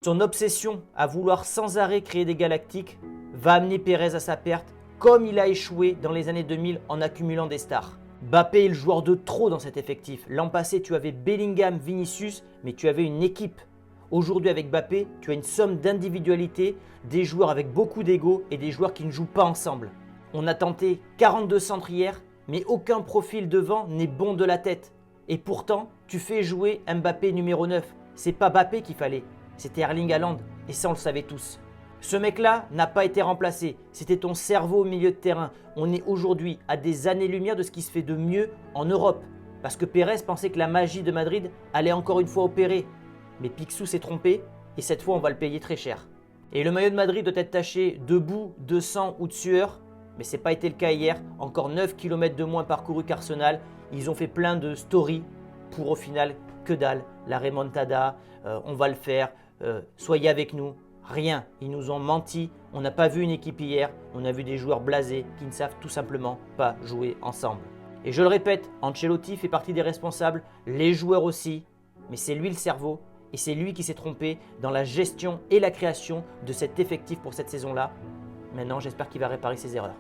Son obsession à vouloir sans arrêt créer des galactiques va amener Pérez à sa perte, comme il a échoué dans les années 2000 en accumulant des stars. Mbappé est le joueur de trop dans cet effectif. L'an passé, tu avais Bellingham, Vinicius, mais tu avais une équipe. Aujourd'hui, avec Mbappé, tu as une somme d'individualité, des joueurs avec beaucoup d'ego et des joueurs qui ne jouent pas ensemble. On a tenté 42 centres hier, mais aucun profil devant n'est bon de la tête. Et pourtant, tu fais jouer Mbappé numéro 9. C'est pas Mbappé qu'il fallait, c'était Erling Haaland. Et ça, on le savait tous. Ce mec-là n'a pas été remplacé. C'était ton cerveau au milieu de terrain. On est aujourd'hui à des années-lumière de ce qui se fait de mieux en Europe. Parce que Pérez pensait que la magie de Madrid allait encore une fois opérer. Mais Picsou s'est trompé et cette fois, on va le payer très cher. Et le maillot de Madrid doit être taché de boue, de sang ou de sueur. Mais ce n'a pas été le cas hier. Encore 9 km de moins parcourus qu'Arsenal. Ils ont fait plein de stories pour au final que dalle. La remontada, on va le faire, soyez avec nous. Rien, ils nous ont menti, on n'a pas vu une équipe hier, on a vu des joueurs blasés qui ne savent tout simplement pas jouer ensemble. Et je le répète, Ancelotti fait partie des responsables, les joueurs aussi, mais c'est lui le cerveau et c'est lui qui s'est trompé dans la gestion et la création de cet effectif pour cette saison-là. Maintenant, j'espère qu'il va réparer ses erreurs.